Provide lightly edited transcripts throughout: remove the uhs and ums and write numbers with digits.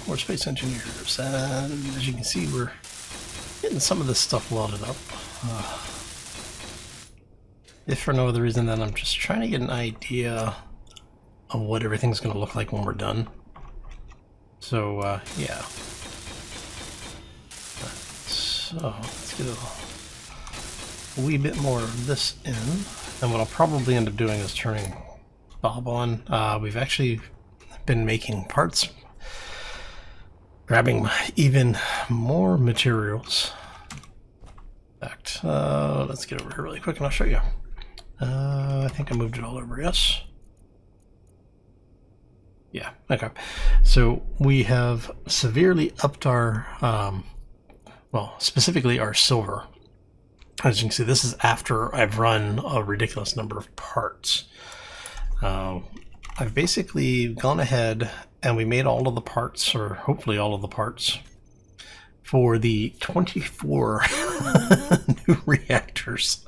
We're space engineers, and as you can see, we're getting some of this stuff welded up. If for no other reason than I'm just trying to get an idea of what everything's going to look like when we're done. So, yeah. So, let's get a wee bit more of this in. And what I'll probably end up doing is turning Bob on. We've actually been making parts, grabbing even more materials. In fact, let's get over here really quick and I'll show you. I think I moved it all over, yes? Yeah, okay. So we have severely upped our, well, specifically our silver. As you can see, this is after I've run a ridiculous number of parts. I've basically gone ahead and we made all of the parts, or hopefully all of the parts, for the 24 new reactors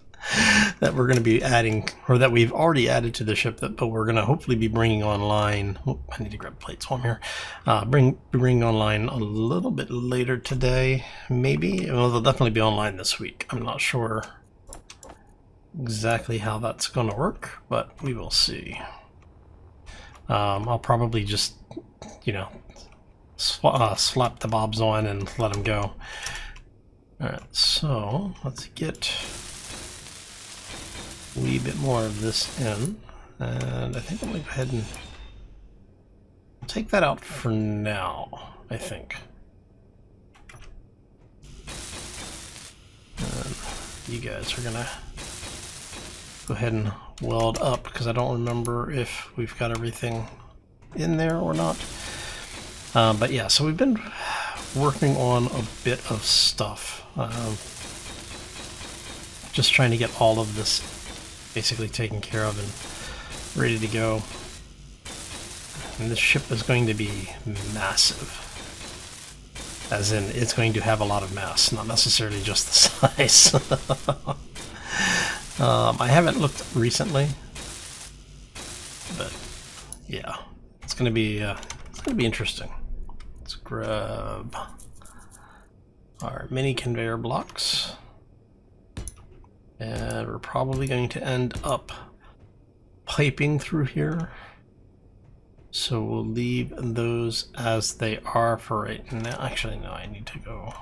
that we're going to be adding, or that we've already added to the ship, but we're going to hopefully be bringing online. Oh, I need to grab plates while I'm here. Bring online a little bit later today, maybe. Well, they'll definitely be online this week. I'm not sure exactly how that's going to work, but we will see. I'll probably just, you know, slap the bobs on and let them go. Alright, so let's get a wee bit more of this in, and I think I'm going to go ahead and take that out for now, I think. And you guys are going to go ahead and weld up, because I don't remember if we've got everything in there or not. But yeah, so we've been working on a bit of stuff. Just trying to get all of this basically taken care of and ready to go. And this ship is going to be massive. As in, it's going to have a lot of mass, not necessarily just the size. I haven't looked recently, but yeah, it's gonna be interesting. Let's grab our mini conveyor blocks, and we're probably going to end up piping through here. So we'll leave those as they are for right now. Actually, no, I need to go.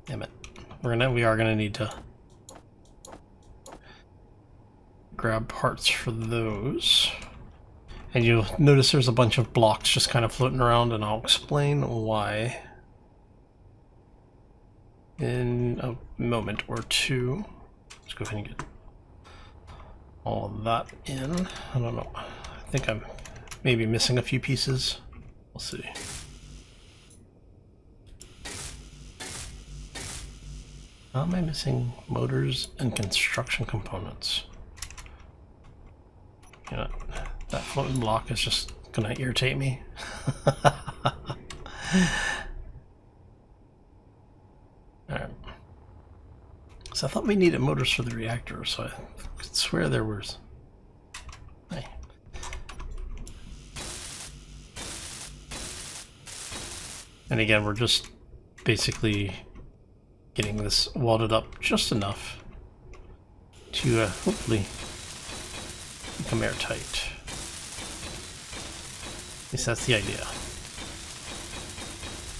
Damn it, we are gonna need to grab parts for those. And you'll notice there's a bunch of blocks just kind of floating around, and I'll explain why in a moment or two. Let's go ahead and get all of that in. I don't know. I think I'm maybe missing a few pieces. We'll see. How am I missing motors and construction components? You know, that floating block is just gonna irritate me. Alright. So I thought we needed motors for the reactor, so I could swear there was. Hey. And again, we're just basically getting this welded up just enough to hopefully become airtight. At least that's the idea.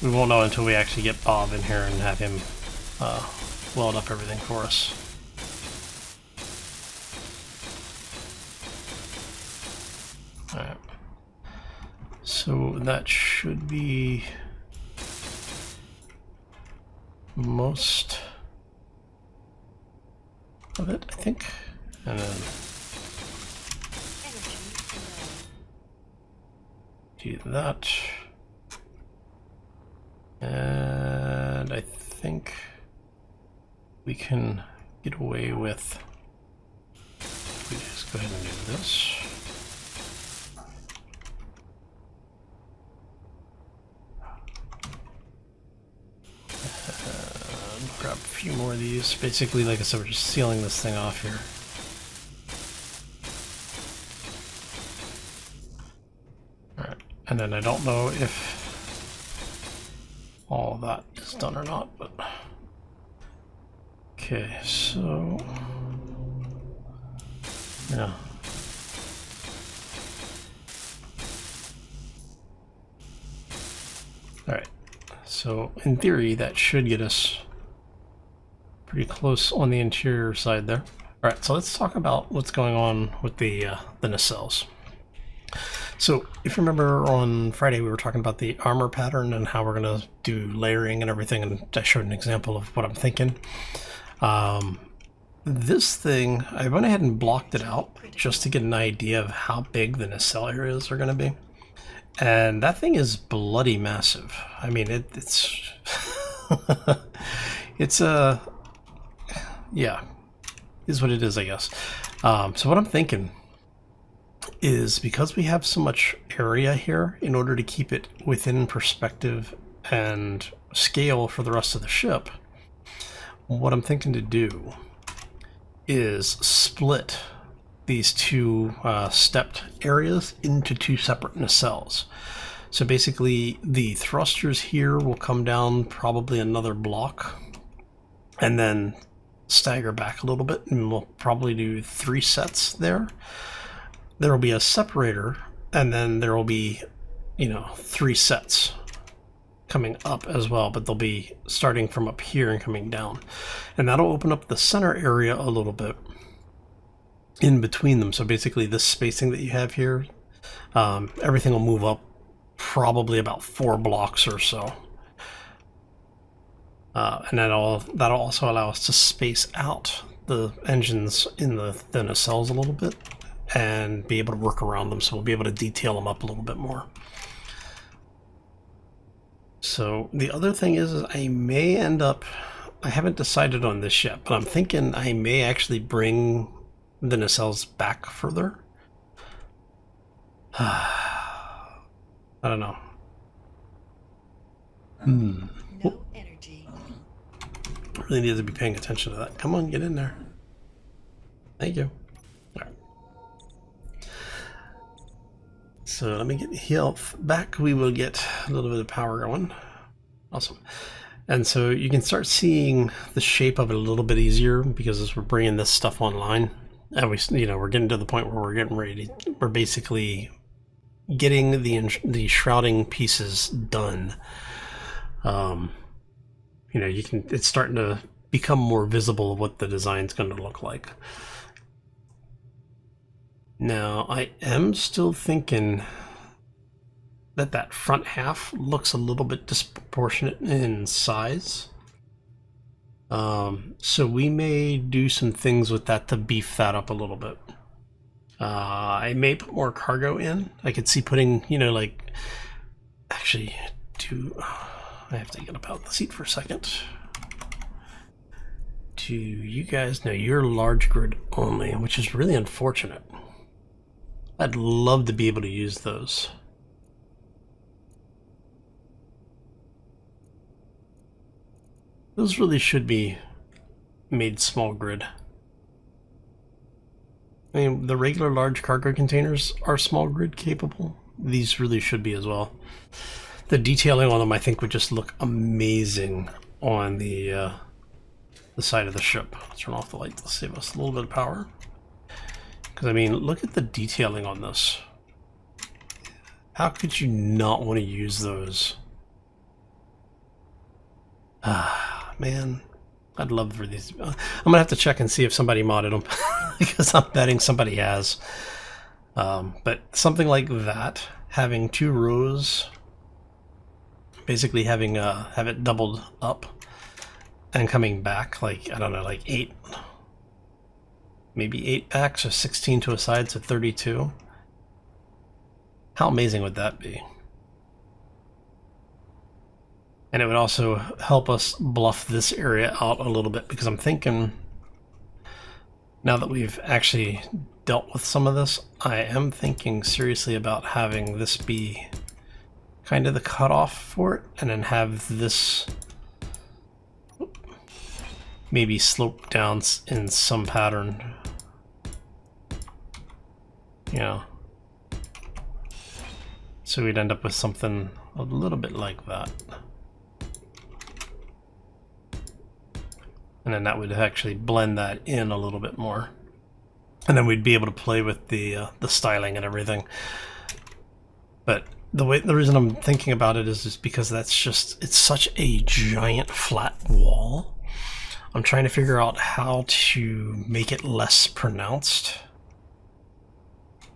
We won't know until we actually get Bob in here and have him weld up everything for us. Alright. So that should be most of it, I think. And then do that. And I think we can get away with, if we just go ahead and do this. And grab a few more of these. Basically, like I said, we're just sealing this thing off here. And And then I don't know if all of that is done or not, but okay, so yeah. All right, so in theory that should get us pretty close on the interior side there. All right, so let's talk about what's going on with the nacelles. So if you remember on Friday we were talking about the Armour pattern and how we're going to do layering and everything, and I showed an example of what I'm thinking. This thing, I went ahead and blocked it out just to get an idea of how big the nacelle areas are going to be. And that thing is bloody massive. I mean, it's it's a yeah, is what it is, I guess. So what I'm thinking is, because we have so much area here, in order to keep it within perspective and scale for the rest of the ship, what I'm thinking to do is split these two stepped areas into two separate nacelles. So basically the thrusters here will come down probably another block and then stagger back a little bit, and we'll probably do 3 sets there. There will be a separator, and then there will be, you know, 3 sets coming up as well, but they'll be starting from up here and coming down. And that'll open up the center area a little bit in between them. So basically this spacing that you have here, everything will move up probably about 4 blocks or so. And that'll also allow us to space out the engines in the nacelles a little bit and be able to work around them, so we'll be able to detail them up a little bit more. So the other thing is I may end up, I haven't decided on this yet, but I'm thinking I may actually bring the nacelles back further. I don't know. No energy. Really need to be paying attention to that. Come on, get in there. Thank you. All right. So let me get health back. We will get a little bit of power going. Awesome. And so you can start seeing the shape of it a little bit easier, because as we're bringing this stuff online, and we're getting to the point where we're getting ready. We're basically getting the shrouding pieces done. It's starting to become more visible of what the design's going to look like. Now, I am still thinking that front half looks a little bit disproportionate in size. So we may do some things with that to beef that up a little bit. I may put more cargo in. I could see putting, actually, I have to get up out of the seat for a second. Do you guys know you're large grid only, which is really unfortunate. I'd love to be able to use those. Those really should be made small grid. I mean, the regular large cargo containers are small grid capable. These really should be as well. The detailing on them, I think, would just look amazing on the side of the ship. Let's turn off the light to save us a little bit of power. Because, I mean, look at the detailing on this. How could you not want to use those? Man, I'd love for these. I'm gonna have to check and see if somebody modded them, because I'm betting somebody has. But something like that, having 2 rows, basically having have it doubled up and coming back, like, I don't know, like 8, maybe 8 backs, or 16 to a side, so 32. How amazing would that be? And it would also help us bluff this area out a little bit, because I'm thinking, now that we've actually dealt with some of this, I am thinking seriously about having this be kind of the cutoff for it, and then have this maybe slope down in some pattern. So we'd end up with something a little bit like that. And then that would actually blend that in a little bit more. And then we'd be able to play with the styling and everything. But the reason I'm thinking about it is just because it's such a giant flat wall. I'm trying to figure out how to make it less pronounced.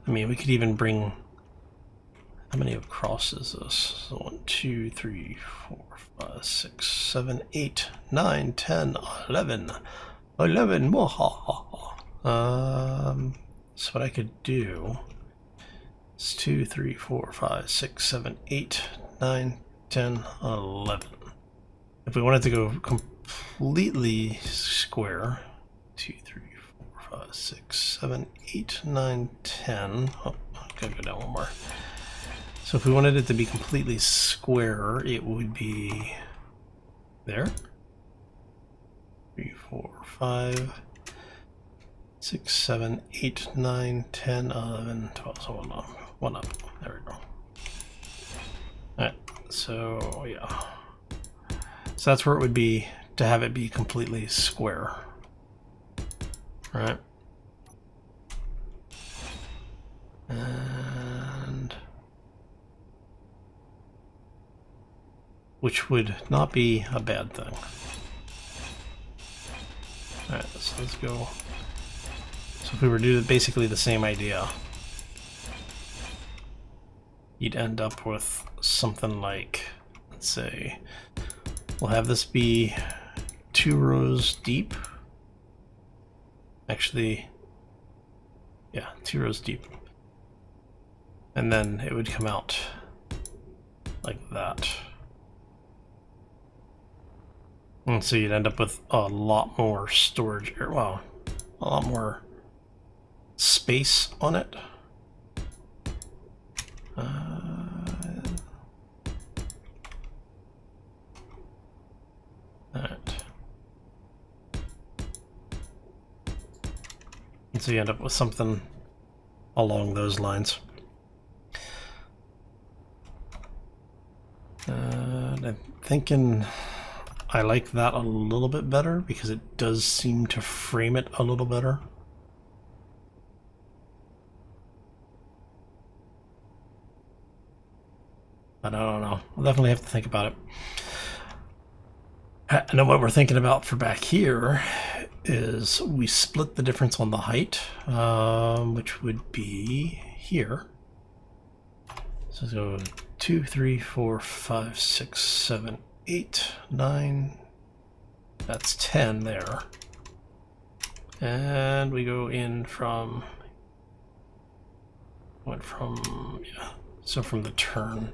I mean, we could even bring, how many across is this? So 1, 2, 3, 4, 5, 6, 7, 8, 9, 10, 11. 11 more. So what I could do is 2, 3, 4, 5, 6, 7, 8, 9, 10, 11. If we wanted to go completely square, 2, 3, 4, 5, 6, 7, 8, 9, 10. Oh, I gotta go down one more. So if we wanted it to be completely square, it would be there. 3, 4, 5, 6, 7, 8, 9, 10, 11, 12. So one up. There we go. Alright, so yeah. So that's where it would be to have it be completely square. Right? And which would not be a bad thing. Alright, so let's go. So if we were to do basically the same idea, you'd end up with something like, let's say, we'll have this be 2 rows deep. Actually, yeah, 2 rows deep. And then it would come out like that. And so you'd end up with a lot more storage, well, a lot more space on it. Alright. And so you end up with something along those lines. I'm thinking I like that a little bit better because it does seem to frame it a little better. But I don't know. I'll definitely have to think about it. And then what we're thinking about for back here is we split the difference on the height, which would be here. So let's go 2, 3, 4, 5, 6, 7, 8, 9. That's 10 there. And we go in from, went from, yeah, so from the turn.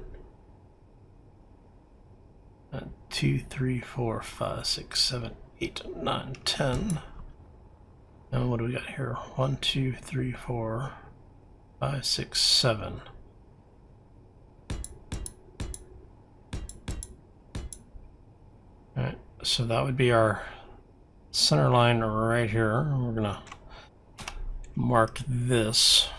2, 3, 4, 5, 6, 7, 8, 9, 10. And what do we got here? 1, 2, 3, 4, 5, 6, 7. Alright, so that would be our center line right here. We're gonna mark this.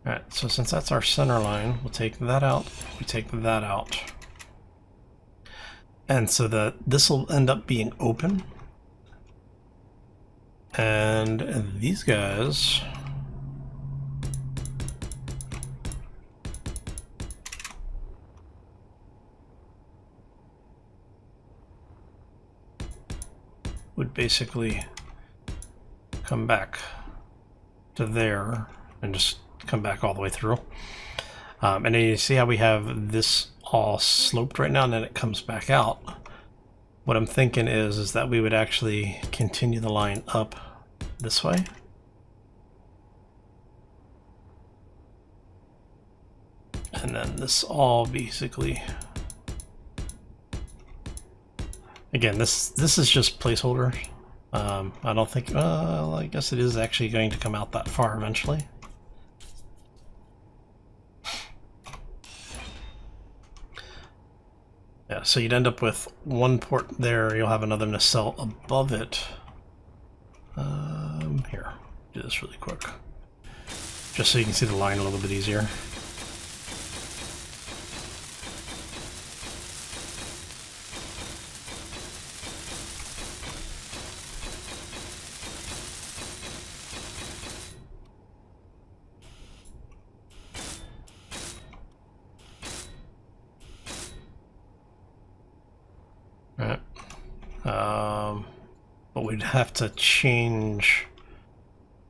Alright, so since that's our center line, we'll take that out, we take that out. And so that this will end up being open. And these guys would basically come back to there and just come back all the way through. And then you see how we have this all sloped right now and then it comes back out. What I'm thinking is that we would actually continue the line up this way. And then this all basically, again, this is just placeholder. I don't think, well, I guess it is actually going to come out that far eventually. Yeah, so you'd end up with one port there, you'll have another nacelle above it. Here, do this really quick, just so you can see the line a little bit easier. Right. But we'd have to change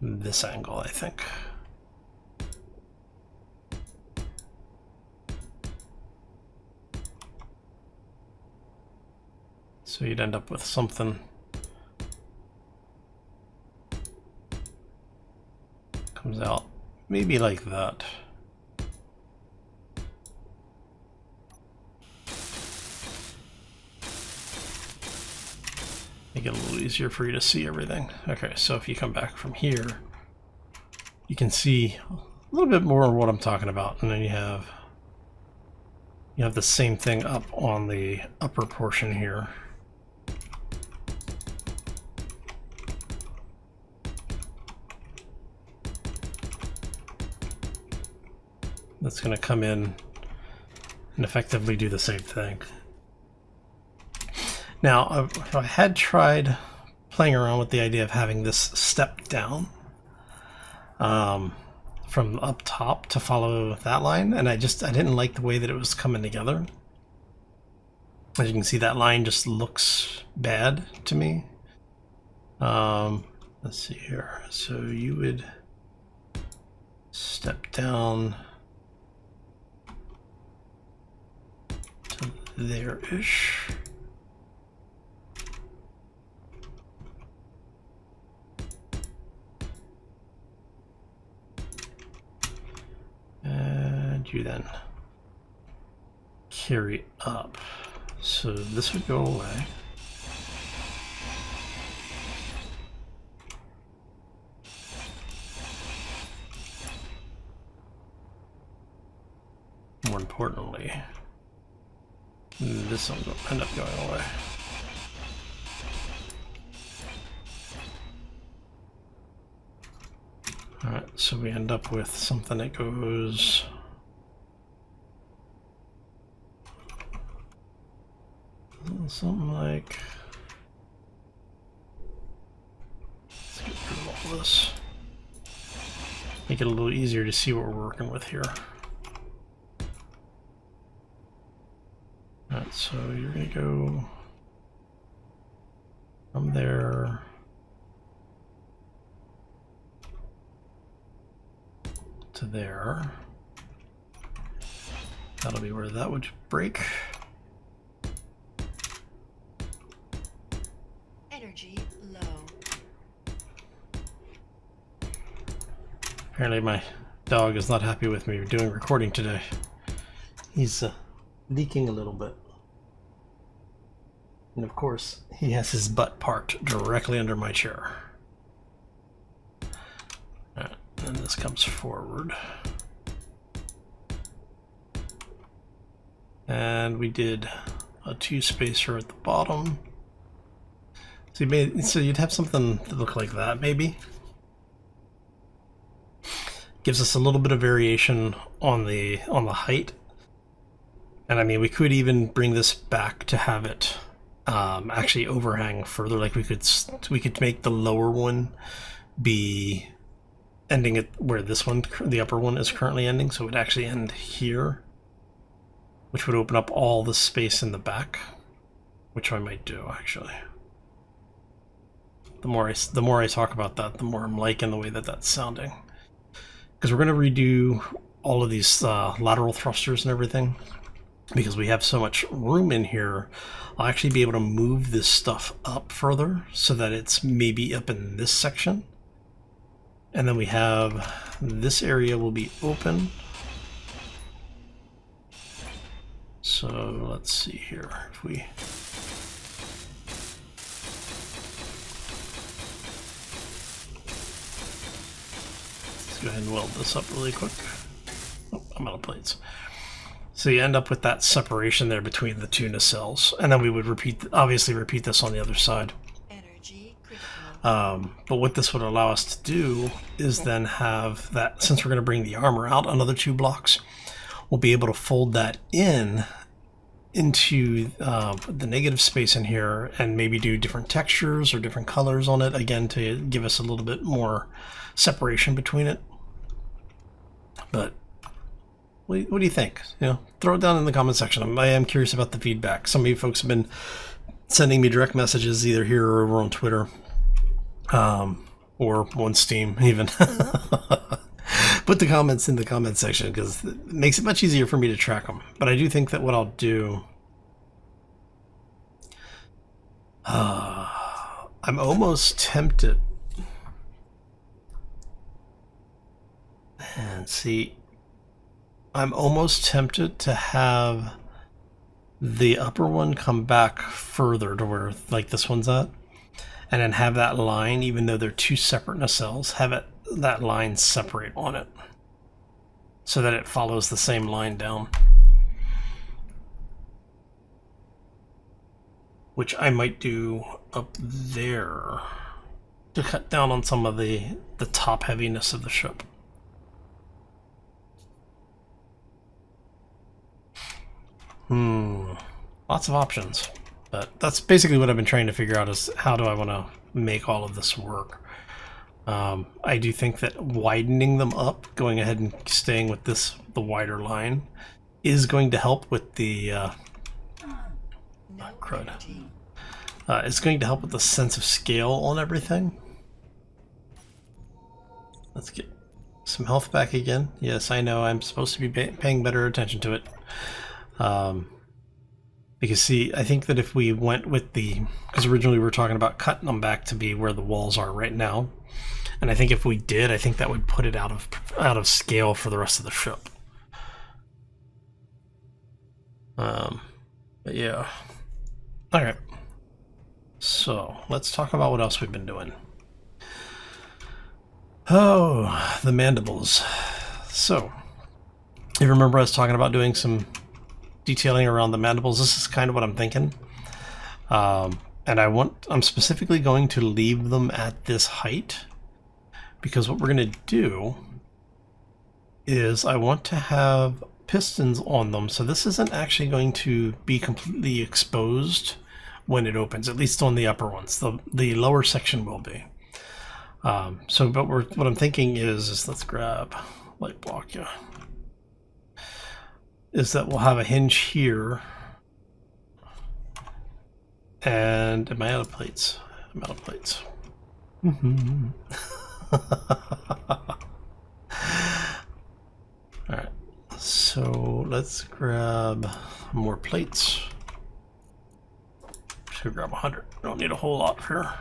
this angle, I think. So you'd end up with something comes out maybe like that. Make it a little easier for you to see everything. Okay, so if you come back from here, you can see a little bit more of what I'm talking about, and then you have the same thing up on the upper portion here. That's going to come in and effectively do the same thing. Now, I had tried playing around with the idea of having this step down from up top to follow that line, and I didn't like the way that it was coming together. As you can see, that line just looks bad to me. Let's see here. So you would step down to there-ish. And you then carry up. So this would go away. More importantly, this one will end up going away. Alright, so we end up with something that goes something like, let's get rid of all this. Make it a little easier to see what we're working with here. Alright, so you're going to go from there to there. That'll be where that would break. Energy low. Apparently my dog is not happy with me doing recording today. He's leaking a little bit. And of course, he has his butt parked directly under my chair. And this comes forward. And we did a 2-spacer at the bottom. So you'd have something that look like that, maybe. Gives us a little bit of variation on the height. And I mean, we could even bring this back to have it actually overhang further. Like we could make the lower one be ending at where this one, the upper one, is currently ending, so it would actually end here, which would open up all the space in the back, which I might do actually. The more I talk about that, the more I'm liking the way that that's sounding, because we're going to redo all of these lateral thrusters and everything, because we have so much room in here. I'll actually be able to move this stuff up further so that it's maybe up in this section. And then we have this area will be open. So let's see here. If we let's go ahead and weld this up really quick. Oh, I'm out of plates. So you end up with that separation there between the two nacelles, and then we would obviously repeat this on the other side. Energy critical. But what this would allow us to do is then have that, since we're going to bring the armor out another 2 blocks, we'll be able to fold that into the negative space in here and maybe do different textures or different colors on it, again, to give us a little bit more separation between it. But what do you think? You know, throw it down in the comment section. I am curious about the feedback. Some of you folks have been sending me direct messages either here or over on Twitter, or on Steam even. Put the comments in the comment section because it makes it much easier for me to track them. But I do think that what I'll do, I'm almost tempted, and see, I'm almost tempted to have the upper one come back further to where like this one's at, and then have that line, even though they're 2 separate nacelles, have that line separate on it so that it follows the same line down, which I might do up there to cut down on some of the top heaviness of the ship. Lots of options, but that's basically what I've been trying to figure out, is how do I want to make all of this work. I do think that widening them up, going ahead and staying with the wider line, is going to help with the crud. It's going to help with the sense of scale on everything. Let's get some health back again. Yes, I know I'm supposed to be paying better attention to it. Because see, I think that if we went with because originally we were talking about cutting them back to be where the walls are right now, and I think if we did, I think that would put it out of scale for the rest of the ship. But yeah. Alright. So, let's talk about what else we've been doing. Oh, the mandibles. So, you remember I was talking about doing some detailing around the mandibles? This is kind of what I'm thinking. And I'm specifically going to leave them at this height, because what we're going to do is I want to have pistons on them, so this isn't actually going to be completely exposed when it opens, at least on the upper ones. The lower section will be. But what I'm thinking is let's grab light block, yeah. Is that we'll have a hinge here, and am I out of plates? I'm out of plates. Alright, so let's grab more plates. Should grab 100. Don't need a whole lot here.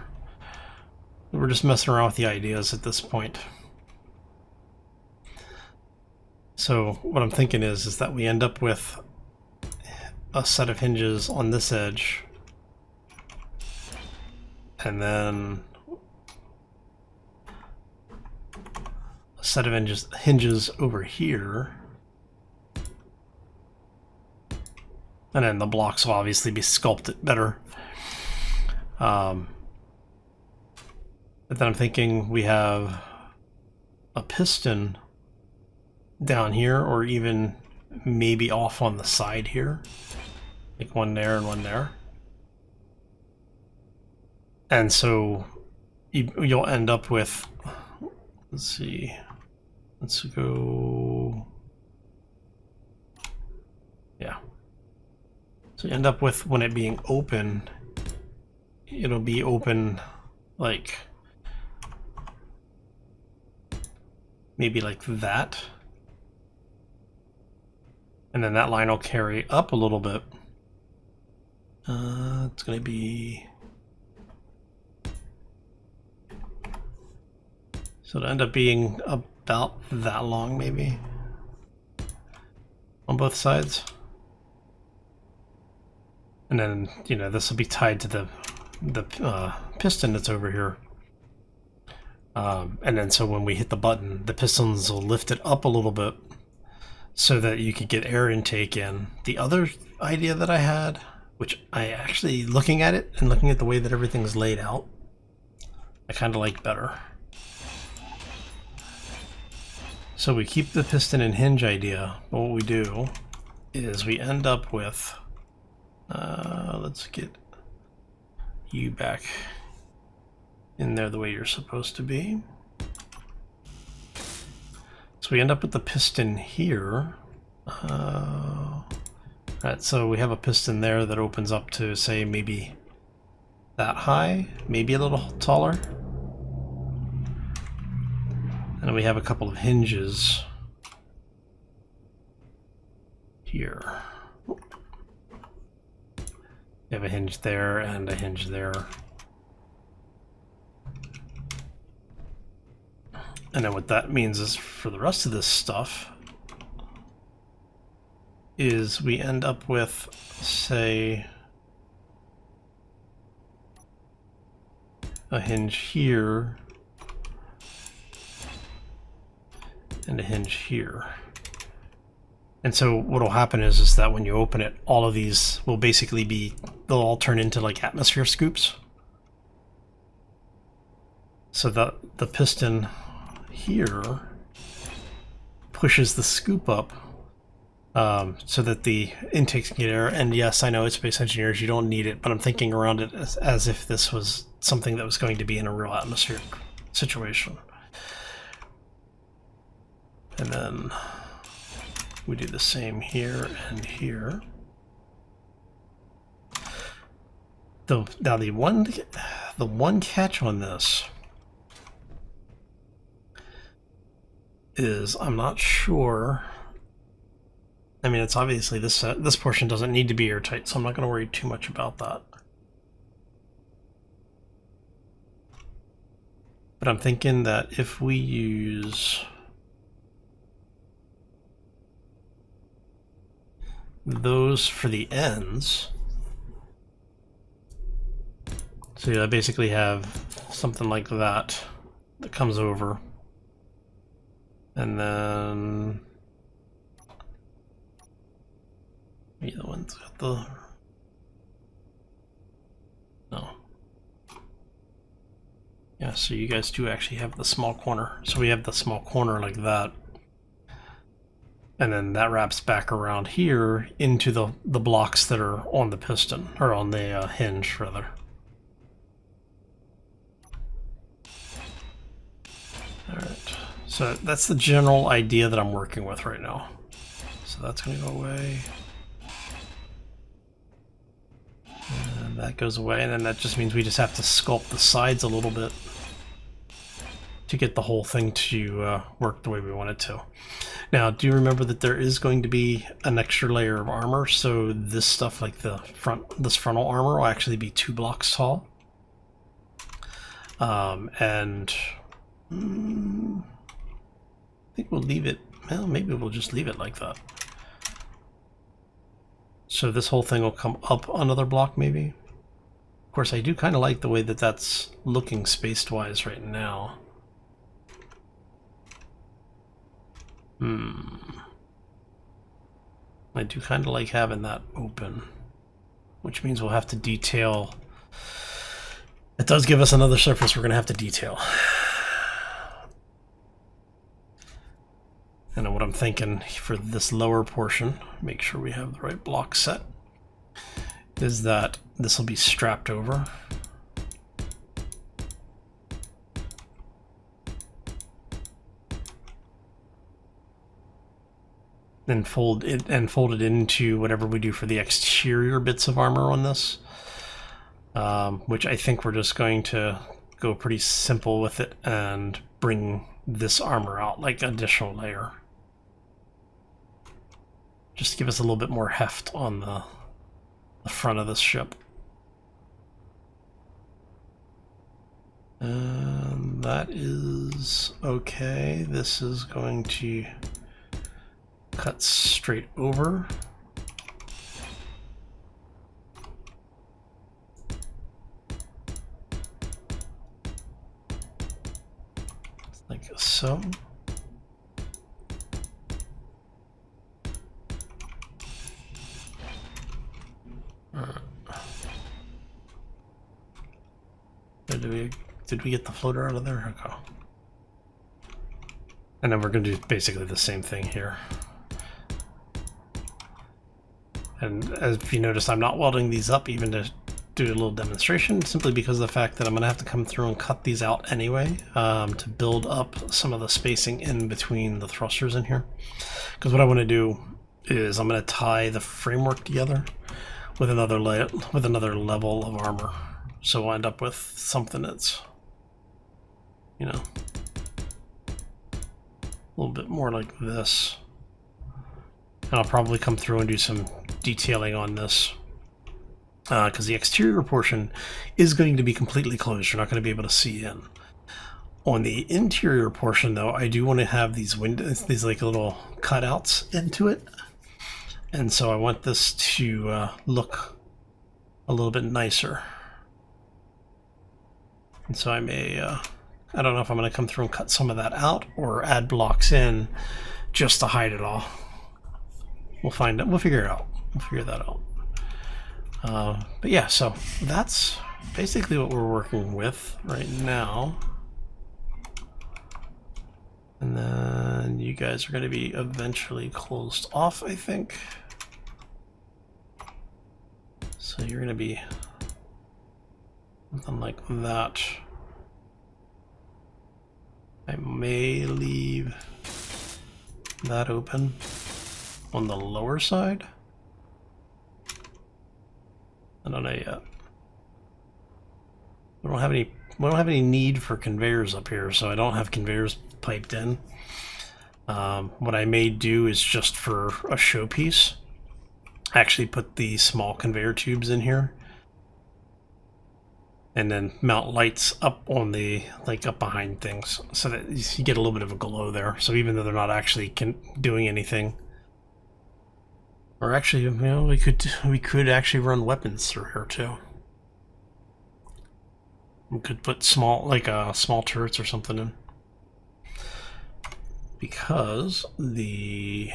We're just messing around with the ideas at this point. So what I'm thinking is that we end up with a set of hinges on this edge, and then a set of hinges over here, and then the blocks will obviously be sculpted better. But then I'm thinking we have a piston down here, or even maybe off on the side here, like one there and one there. And so you'll end up with, let's see, let's go, yeah. So you end up with, when it being open, it'll be open like maybe like that. And then that line will carry up a little bit. It's going to be... So it'll end up being about that long, maybe, on both sides. And then, you know, this will be tied to the piston that's over here. And then so when we hit the button, the pistons will lift it up a little bit, so that you could get air intake in. The other idea that I had, which I actually, looking at it and looking at the way that everything's laid out, I kind of like better. So we keep the piston and hinge idea, but what we do is we end up with, let's get you back in there the way you're supposed to be. So we end up with the piston here. Right, so we have a piston there that opens up to, say, maybe that high, maybe a little taller. And we have a couple of hinges here. We have a hinge there and a hinge there. And then what that means is for the rest of this stuff is we end up with, say, a hinge here and a hinge here. And so what will happen is that when you open it, all of these will basically be, they'll all turn into like atmosphere scoops. So that the piston here pushes the scoop up so that the intakes can get air. And yes, I know it's space engineers, you don't need it, but I'm thinking around it as if this was something that was going to be in a real atmospheric situation. And then we do the same here and here. Now the one catch on this is I'm not sure. I mean, it's obviously this portion doesn't need to be airtight, so I'm not going to worry too much about that. But I'm thinking that if we use those for the ends, so yeah, I basically have something like that that comes over, and then the other one's got the no. Yeah, so you guys do actually have the small corner. So we have the small corner like that. And then that wraps back around here into the blocks that are on the piston, or on the hinge, rather. Alright, so that's the general idea that I'm working with right now. So that's going to go away. And that goes away, and then that just means we just have to sculpt the sides a little bit to get the whole thing to work the way we want it to. Now, do you remember that there is going to be an extra layer of armor? So this stuff, like this frontal armor, will actually be 2 blocks tall. I think we'll leave it. Well, maybe we'll just leave it like that. So this whole thing will come up another block, maybe. Of course, I do kind of like the way that that's looking spaced-wise right now. I do kind of like having that open, which means we'll have to detail. It does give us another surface we're going to have to detail. And then what I'm thinking for this lower portion, make sure we have the right block set, is that this will be strapped over. Then fold it into whatever we do for the exterior bits of armor on this, which I think we're just going to go pretty simple with it and bring this armor out like an additional layer. Just to give us a little bit more heft on the front of this ship. And that is okay. This is going to cut straight over. Like so. Where do we Did we get the floater out of there? Okay. And then we're going to do basically the same thing here. And as if you notice, I'm not welding these up even to do a little demonstration, simply because of the fact that I'm going to have to come through and cut these out anyway to build up some of the spacing in between the thrusters in here. Because what I want to do is I'm going to tie the framework together with another level of armor. So we'll end up with something that's, you know, a little bit more like this. And I'll probably come through and do some detailing on this. Because the exterior portion is going to be completely closed. You're not going to be able to see in. On the interior portion, though, I do want to have these windows, these like little cutouts into it. And so I want this to look a little bit nicer. And so I may, I don't know if I'm going to come through and cut some of that out or add blocks in just to hide it all. We'll find it. We'll figure it out. We'll figure that out. But yeah, so that's basically what we're working with right now. And then you guys are going to be eventually closed off, I think. So you're going to be something like that. I may leave that open on the lower side. I don't know yet. We don't have any need for conveyors up here, so I don't have conveyors piped in. What I may do is just for a showpiece, actually put the small conveyor tubes in here, and then mount lights up on the up behind things, so that you get a little bit of a glow there. So even though they're not actually doing anything. Or actually, you know, we could actually run weapons through here too. We could put small turrets or something in. Because the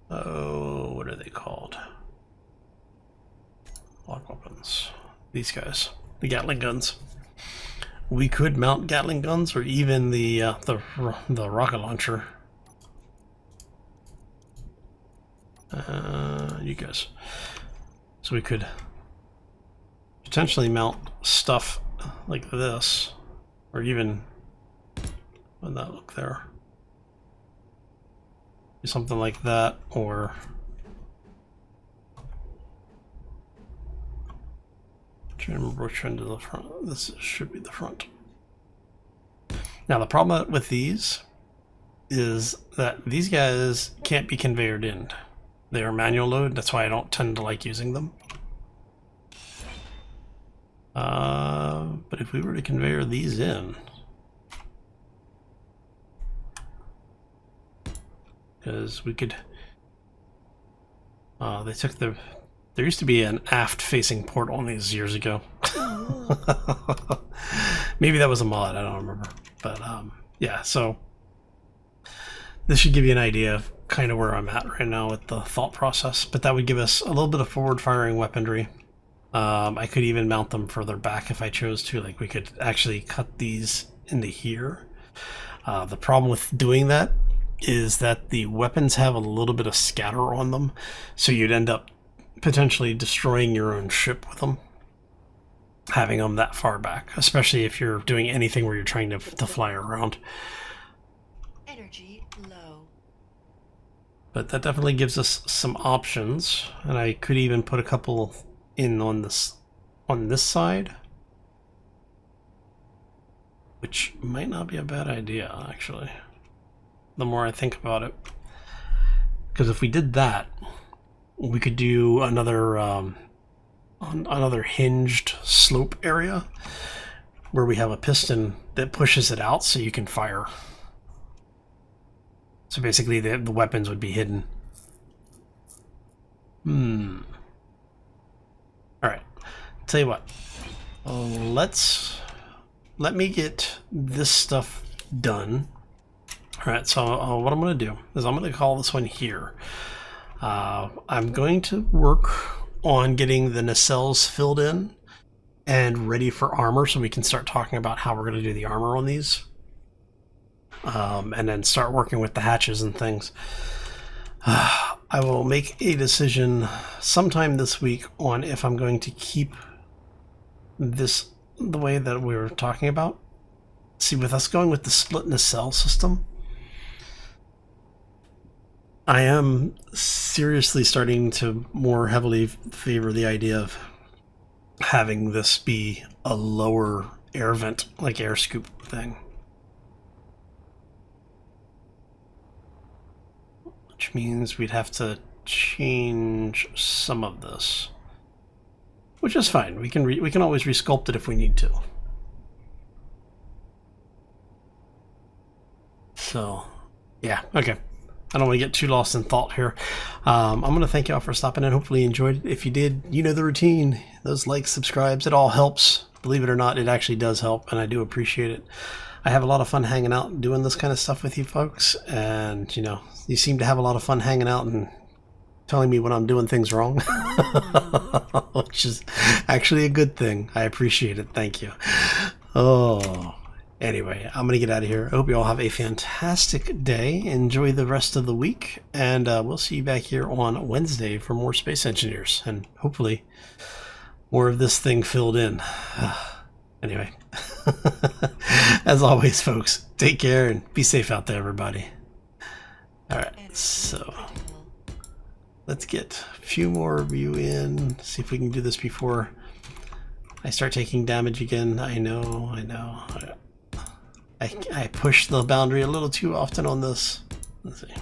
what are they called? Lock weapons. These guys, the Gatling guns. We could mount Gatling guns, or even the rocket launcher. You guys. So we could potentially mount stuff like this, or even would that look there? Something like that, or I'm trying to remember which end of the front. This should be the front. Now the problem with these is that these guys can't be conveyored in. They are manual load, that's why I don't tend to like using them. But if we were to conveyor these in, because we could, they took there used to be an aft facing port on these years ago. Maybe that was a mod, I don't remember. But yeah, so this should give you an idea of kind of where I'm at right now with the thought process, but that would give us a little bit of forward firing weaponry. I could even mount them further back if I chose to. Like we could actually cut these into here. The problem with doing that is that the weapons have a little bit of scatter on them, so you'd end up potentially destroying your own ship with them, having them that far back, especially if you're doing anything where you're trying to fly around. Energy low. But that definitely gives us some options, and I could even put a couple in on this side, which might not be a bad idea actually, the more I think about it. Because if we did that, we could do another hinged slope area where we have a piston that pushes it out so you can fire. So basically the weapons would be hidden. Alright, tell you what, let me get this stuff done. Alright, so what I'm going to do is I'm going to call this one here. I'm going to work on getting the nacelles filled in and ready for armor so we can start talking about how we're going to do the armor on these. And then start working with the hatches and things. I will make a decision sometime this week on if I'm going to keep this the way that we were talking about. See, with us going with the split nacelle system, I am seriously starting to more heavily favor the idea of having this be a lower air vent, like air scoop thing. Which means we'd have to change some of this, which is fine. We can always resculpt it if we need to. So, yeah, okay. I don't want to get too lost in thought here. I'm going to thank y'all for stopping in. Hopefully you enjoyed it. If you did, you know the routine. Those likes, subscribes, it all helps. Believe it or not, it actually does help, and I do appreciate it. I have a lot of fun hanging out and doing this kind of stuff with you folks, and, you know, you seem to have a lot of fun hanging out and telling me when I'm doing things wrong, which is actually a good thing. I appreciate it. Thank you. Oh, anyway, I'm going to get out of here. I hope you all have a fantastic day. Enjoy the rest of the week, and we'll see you back here on Wednesday for more Space Engineers, and hopefully more of this thing filled in. Anyway, as always, folks, take care and be safe out there, everybody. Alright, so let's get a few more of you in. See if we can do this before I start taking damage again. I know. I push the boundary a little too often on this. Let's see.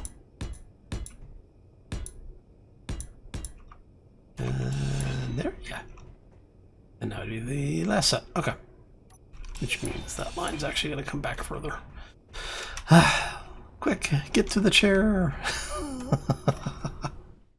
And there, yeah. And now do the last set. Okay. Which means that line's actually going to come back further. Quick, get to the chair.